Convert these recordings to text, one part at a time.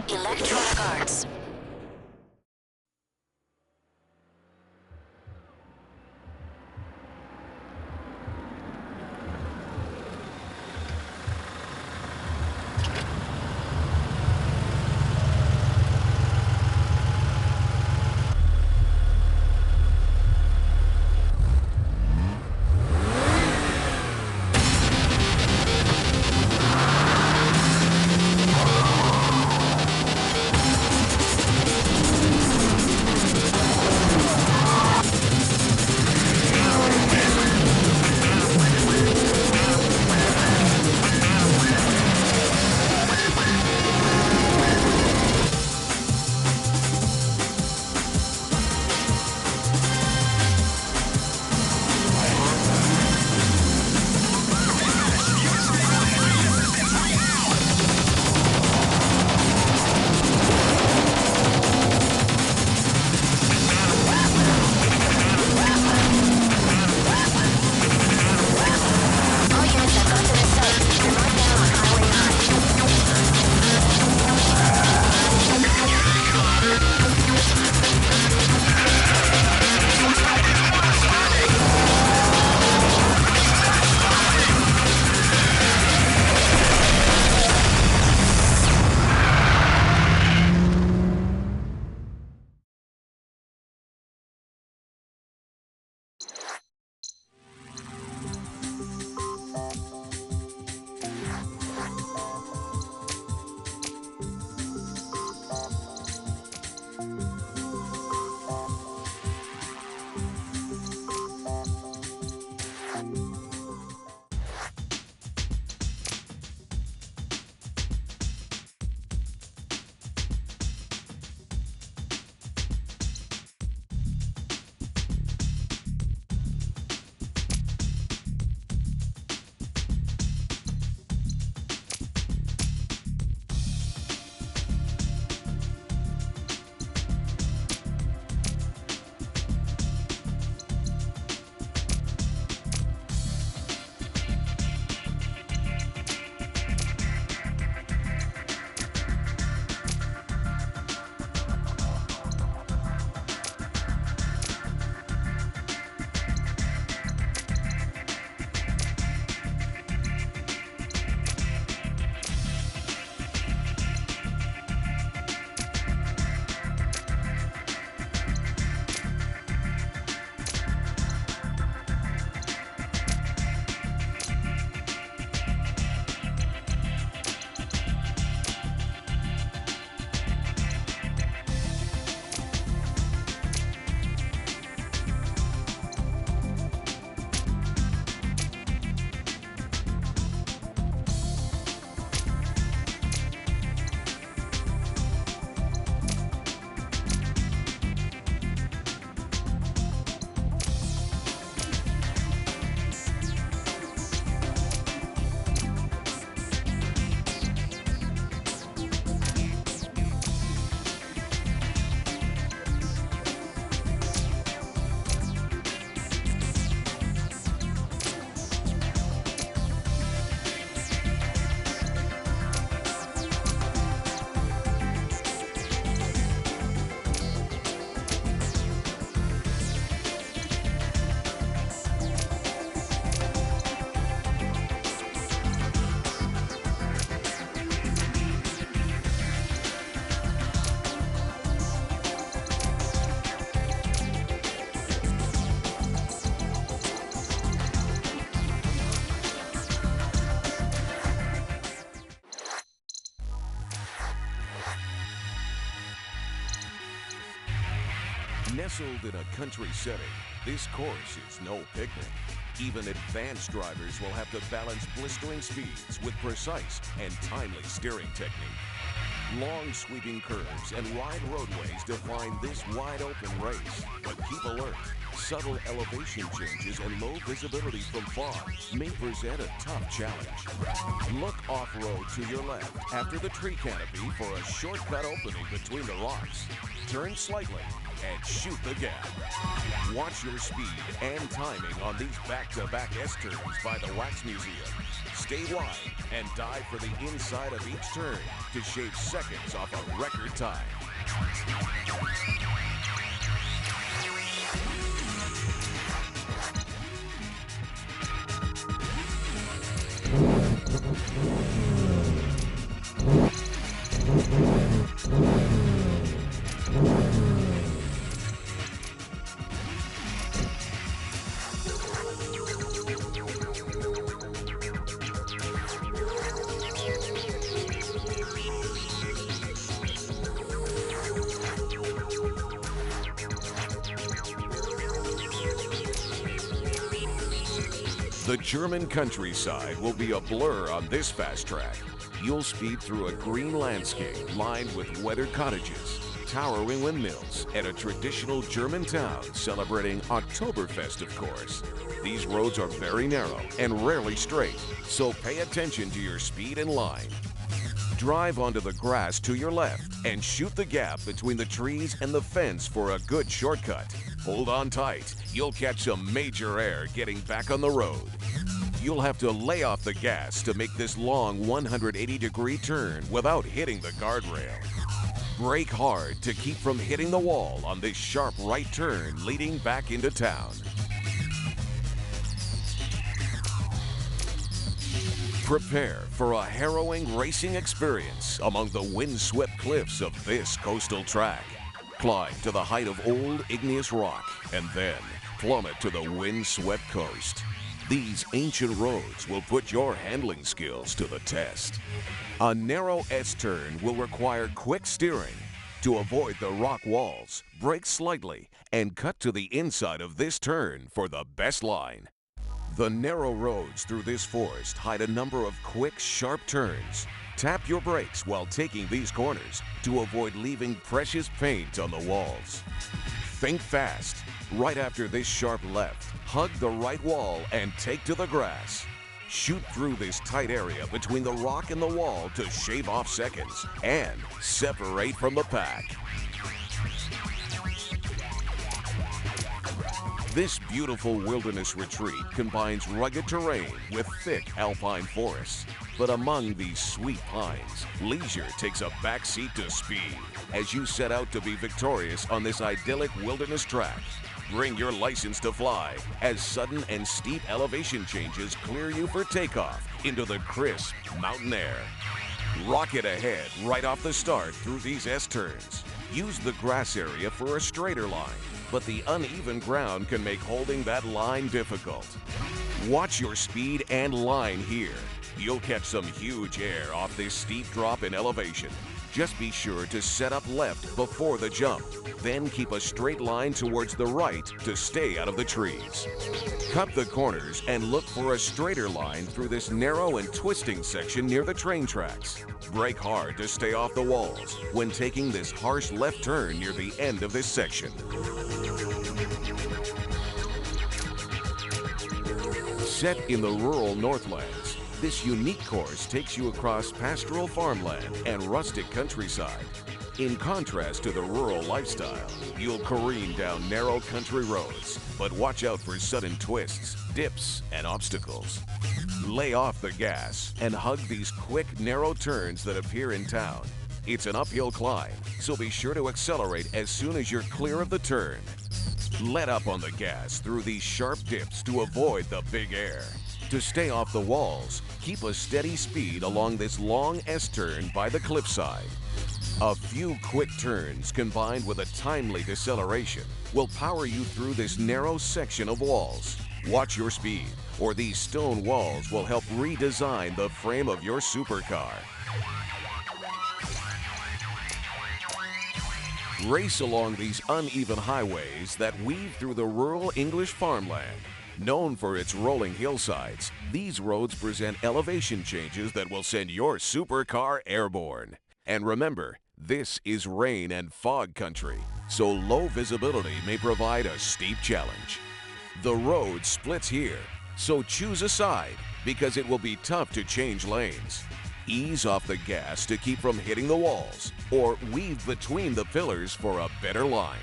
Electronic Arts. Nestled in a country setting, this course is no picnic. Even advanced drivers will have to balance blistering speeds with precise and timely steering technique. Long sweeping curves and wide roadways define this wide-open race. But keep alert. Subtle elevation changes and low visibility from far may present a tough challenge. Look off-road to your left after the tree canopy for a shortcut opening between the rocks. Turn slightly and shoot the gap. Watch your speed and timing on these back-to-back S-turns by the Wax Museum. Stay wide and dive for the inside of each turn to shave seconds seconds off a record time. The German countryside will be a blur on this fast track. You'll speed through a green landscape lined with weathered cottages, towering windmills, and a traditional German town celebrating Oktoberfest, of course. These roads are very narrow and rarely straight, so pay attention to your speed and line. Drive onto the grass to your left and shoot the gap between the trees and the fence for a good shortcut. Hold on tight. You'll catch some major air getting back on the road. You'll have to lay off the gas to make this long 180-degree turn without hitting the guardrail. Brake hard to keep from hitting the wall on this sharp right turn leading back into town. Prepare for a harrowing racing experience among the windswept cliffs of this coastal track. Climb to the height of old igneous rock and then plummet to the windswept coast. These ancient roads will put your handling skills to the test. A narrow S-turn will require quick steering. To avoid the rock walls, brake slightly and cut to the inside of this turn for the best line. The narrow roads through this forest hide a number of quick, sharp turns. Tap your brakes while taking these corners to avoid leaving precious paint on the walls. Think fast. Right after this sharp left, hug the right wall and take to the grass. Shoot through this tight area between the rock and the wall to shave off seconds and separate from the pack. This beautiful wilderness retreat combines rugged terrain with thick alpine forests. But among these sweet pines, leisure takes a backseat to speed as you set out to be victorious on this idyllic wilderness track. Bring your license to fly as sudden and steep elevation changes clear you for takeoff into the crisp mountain air. Rocket ahead right off the start through these S-turns. Use the grass area for a straighter line, but the uneven ground can make holding that line difficult. Watch your speed and line here. You'll catch some huge air off this steep drop in elevation. Just be sure to set up left before the jump. Then keep a straight line towards the right to stay out of the trees. Cut the corners and look for a straighter line through this narrow and twisting section near the train tracks. Brake hard to stay off the walls when taking this harsh left turn near the end of this section. Set in the rural Northlands, this unique course takes you across pastoral farmland and rustic countryside. In contrast to the rural lifestyle, you'll careen down narrow country roads, but watch out for sudden twists, dips, and obstacles. Lay off the gas and hug these quick, narrow turns that appear in town. It's an uphill climb, so be sure to accelerate as soon as you're clear of the turn. Let up on the gas through these sharp dips to avoid the big air. To stay off the walls, keep a steady speed along this long S-turn by the cliffside. A few quick turns combined with a timely deceleration will power you through this narrow section of walls. Watch your speed, or these stone walls will help redesign the frame of your supercar. Race along these uneven highways that weave through the rural English farmland. Known for its rolling hillsides, these roads present elevation changes that will send your supercar airborne. And remember, this is rain and fog country, so low visibility may provide a steep challenge. The road splits here, so choose a side because it will be tough to change lanes. Ease off the gas to keep from hitting the walls, or weave between the pillars for a better line.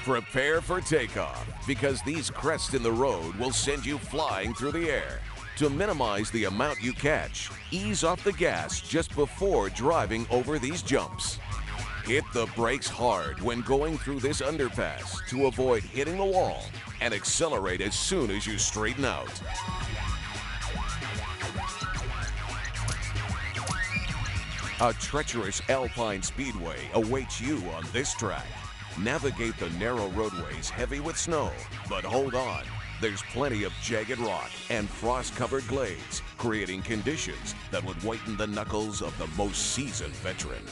Prepare for takeoff because these crests in the road will send you flying through the air. To minimize the amount you catch, ease off the gas just before driving over these jumps. Hit the brakes hard when going through this underpass to avoid hitting the wall, and accelerate as soon as you straighten out. A treacherous alpine speedway awaits you on this track. Navigate the narrow roadways heavy with snow, but hold on. There's plenty of jagged rock and frost-covered glades, creating conditions that would whiten the knuckles of the most seasoned veteran.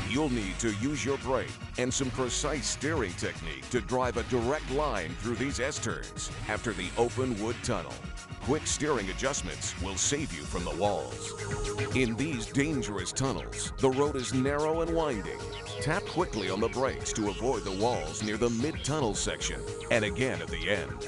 You'll need to use your brake and some precise steering technique to drive a direct line through these S-turns after the open wood tunnel. Quick steering adjustments will save you from the walls. In these dangerous tunnels, the road is narrow and winding. Tap quickly on the brakes to avoid the walls near the mid-tunnel section and again at the end.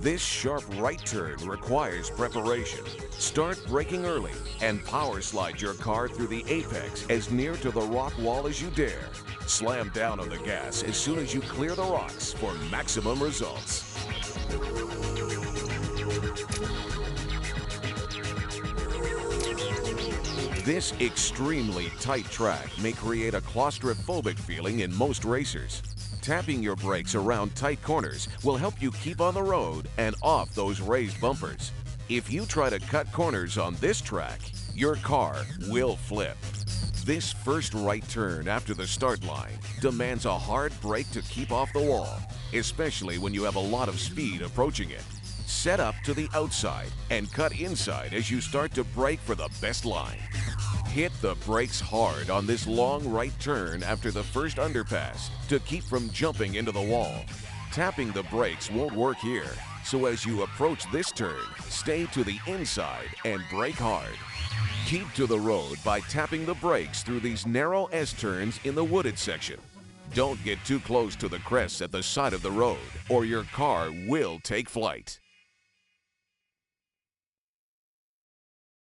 This sharp right turn requires preparation. Start braking early and power slide your car through the apex as near to the rock wall as you dare. Slam down on the gas as soon as you clear the rocks for maximum results. This extremely tight track may create a claustrophobic feeling in most racers. Tapping your brakes around tight corners will help you keep on the road and off those raised bumpers. If you try to cut corners on this track, your car will flip. This first right turn after the start line demands a hard brake to keep off the wall, especially when you have a lot of speed approaching it. Set up to the outside and cut inside as you start to brake for the best line. Hit the brakes hard on this long right turn after the first underpass to keep from jumping into the wall. Tapping the brakes won't work here, so as you approach this turn, stay to the inside and brake hard. Keep to the road by tapping the brakes through these narrow S-turns in the wooded section. Don't get too close to the crests at the side of the road, or your car will take flight.